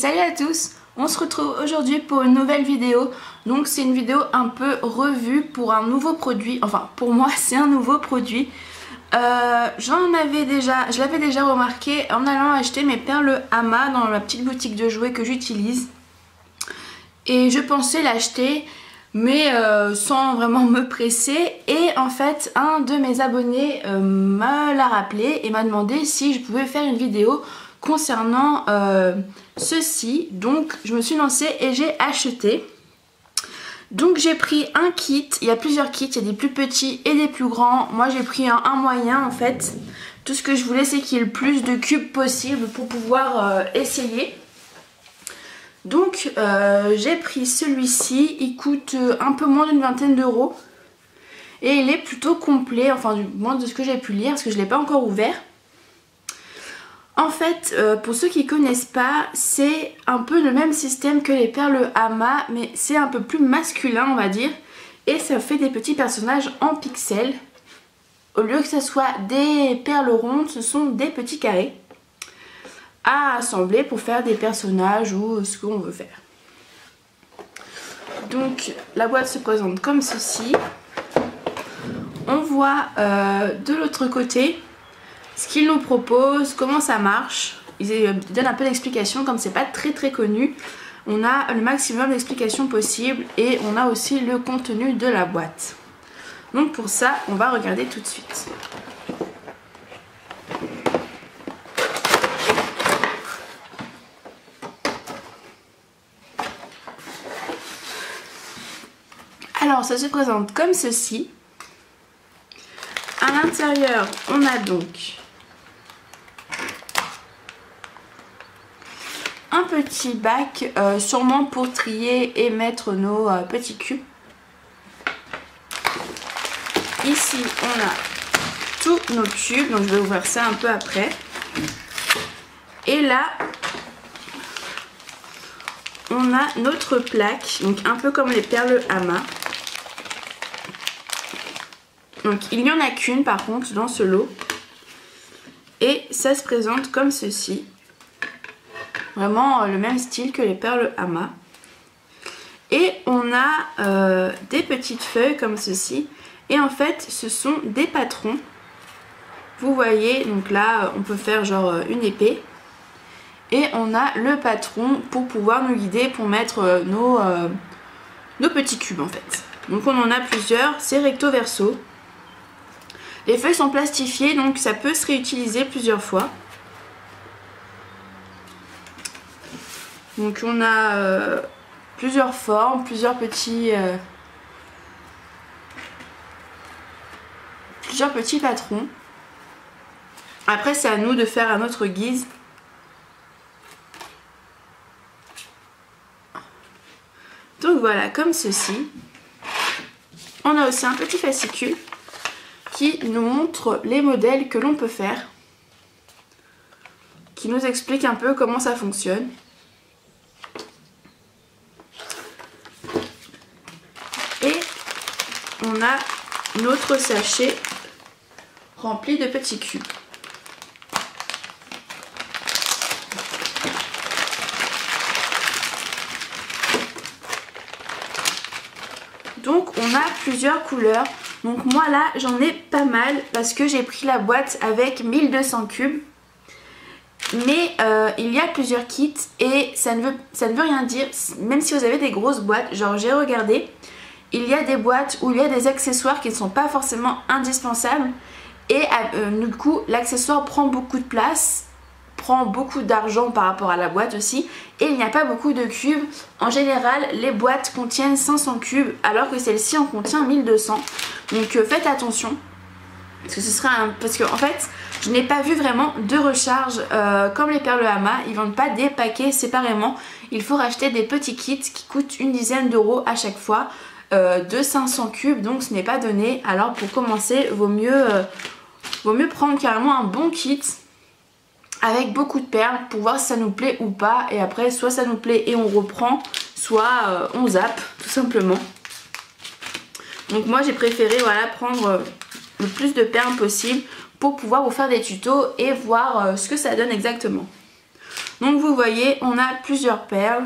salut à tous, on se retrouve aujourd'hui pour une nouvelle vidéo. Donc c'est une vidéo un peu revue pour un nouveau produit, enfin pour moi c'est un nouveau produit. Je l'avais déjà remarqué en allant acheter mes perles Ama dans la petite boutique de jouets que j'utilise. Et je pensais l'acheter mais sans vraiment me presser, et en fait un de mes abonnés me l'a rappelé et m'a demandé si je pouvais faire une vidéo concernant ceci. Donc je me suis lancée et j'ai acheté. Donc j'ai pris un kit, il y a plusieurs kits, il y a des plus petits et des plus grands. Moi j'ai pris un moyen en fait. Tout ce que je voulais c'est qu'il y ait le plus de cubes possible pour pouvoir essayer. Donc j'ai pris celui-ci, il coûte un peu moins d'une vingtaine d'euros. Et il est plutôt complet, enfin du moins de ce que j'ai pu lire, parce que je ne l'ai pas encore ouvert. En fait, pour ceux qui ne connaissent pas, c'est un peu le même système que les perles Ama, mais c'est un peu plus masculin on va dire. Et ça fait des petits personnages en pixels. Au lieu que ce soit des perles rondes, ce sont des petits carrés à assembler pour faire des personnages ou ce qu'on veut faire. Donc la boîte se présente comme ceci. On voit de l'autre côté ce qu'ils nous proposent, comment ça marche. Ils donnent un peu d'explications, comme c'est pas très connu. On a le maximum d'explications possibles et on a aussi le contenu de la boîte. Donc pour ça, on va regarder tout de suite. Alors ça se présente comme ceci. À l'intérieur, on a donc un petit bac, sûrement pour trier et mettre nos petits cubes. Ici, on a tous nos cubes, donc je vais ouvrir ça un peu après. Et là, on a notre plaque, donc un peu comme les perles Ama. Donc il n'y en a qu'une par contre dans ce lot. Et ça se présente comme ceci. Vraiment le même style que les perles Ama. Et on a des petites feuilles comme ceci. Et en fait ce sont des patrons. Vous voyez, donc là on peut faire genre une épée. Et on a le patron pour pouvoir nous guider pour mettre nos petits cubes en fait. Donc on en a plusieurs, c'est recto verso. Les feuilles sont plastifiées donc ça peut se réutiliser plusieurs fois. Donc on a plusieurs formes, plusieurs petits patrons. Après c'est à nous de faire à notre guise. Donc voilà, comme ceci. On a aussi un petit fascicule qui nous montre les modèles que l'on peut faire, qui nous explique un peu comment ça fonctionne. Et on a notre sachet rempli de petits cubes. Donc on a plusieurs couleurs. Donc moi là j'en ai pas mal parce que j'ai pris la boîte avec 1200 cubes. Mais il y a plusieurs kits et ça ne veut rien dire. Même si vous avez des grosses boîtes, genre j'ai regardé, il y a des boîtes où il y a des accessoires qui ne sont pas forcément indispensables. Et du coup l'accessoire prend beaucoup de place, prend beaucoup d'argent par rapport à la boîte aussi, et il n'y a pas beaucoup de cubes. En général les boîtes contiennent 500 cubes alors que celle-ci en contient 1200. Donc faites attention parce que parce que en fait je n'ai pas vu vraiment de recharge comme les perles Ama. Ils vendent pas des paquets séparément, il faut racheter des petits kits qui coûtent une dizaine d'euros à chaque fois, de 500 cubes, donc ce n'est pas donné. Alors pour commencer vaut mieux prendre carrément un bon kit avec beaucoup de perles pour voir si ça nous plaît ou pas, et après soit ça nous plaît et on reprend, soit on zappe tout simplement. Donc moi j'ai préféré voilà, prendre le plus de perles possible pour pouvoir vous faire des tutos et voir ce que ça donne exactement. Donc vous voyez, on a plusieurs perles.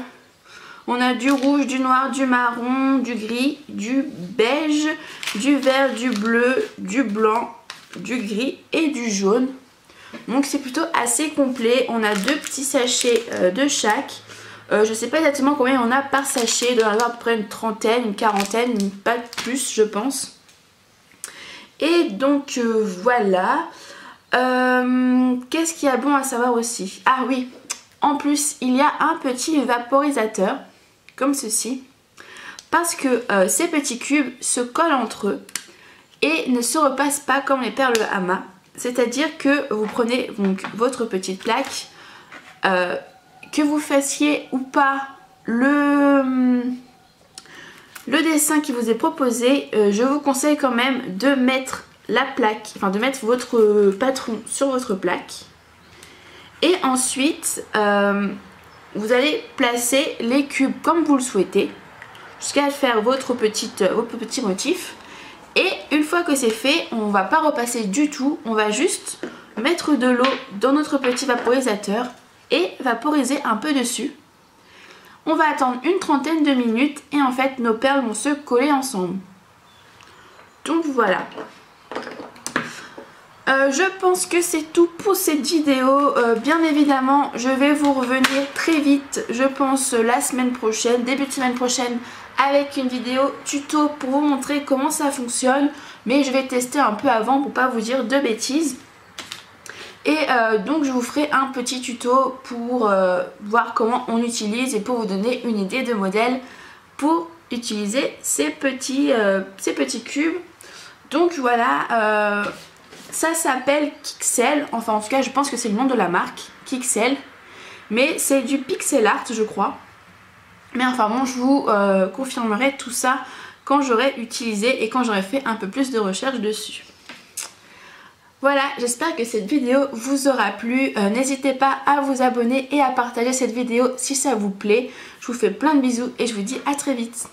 On a du rouge, du noir, du marron, du gris, du beige, du vert, du bleu, du blanc, du gris et du jaune. Donc c'est plutôt assez complet. On a 2 petits sachets de chaque. Je ne sais pas exactement combien on a par sachet. Il doit y en avoir à peu près une trentaine, une quarantaine, pas plus je pense. Et donc voilà. Qu'est-ce qu'il y a bon à savoir aussi? Ah oui, en plus il y a un petit vaporisateur comme ceci. Parce que ces petits cubes se collent entre eux et ne se repassent pas comme les perles Hama. C'est-à-dire que vous prenez donc votre petite plaque, que vous fassiez ou pas le dessin qui vous est proposé, je vous conseille quand même de mettre la plaque, enfin de mettre votre patron sur votre plaque. Et ensuite, vous allez placer les cubes comme vous le souhaitez, jusqu'à faire votre petit motif. Et une fois que c'est fait, on ne va pas repasser du tout, on va juste mettre de l'eau dans notre petit vaporisateur et vaporiser un peu dessus. On va attendre une trentaine de minutes et en fait nos perles vont se coller ensemble. Donc voilà. Je pense que c'est tout pour cette vidéo. Bien évidemment, je vais vous revenir très vite, je pense la semaine prochaine, début de semaine prochaine, avec une vidéo tuto pour vous montrer comment ça fonctionne. Mais je vais tester un peu avant pour pas vous dire de bêtises. Et donc je vous ferai un petit tuto pour voir comment on utilise et pour vous donner une idée de modèle pour utiliser ces petits cubes. Donc voilà, ça s'appelle Kixel, enfin en tout cas je pense que c'est le nom de la marque, Kixel. Mais c'est du pixel art je crois. Mais enfin bon, je vous confirmerai tout ça quand j'aurai utilisé et quand j'aurai fait un peu plus de recherche dessus. Voilà, j'espère que cette vidéo vous aura plu. N'hésitez pas à vous abonner et à partager cette vidéo si ça vous plaît. Je vous fais plein de bisous et je vous dis à très vite.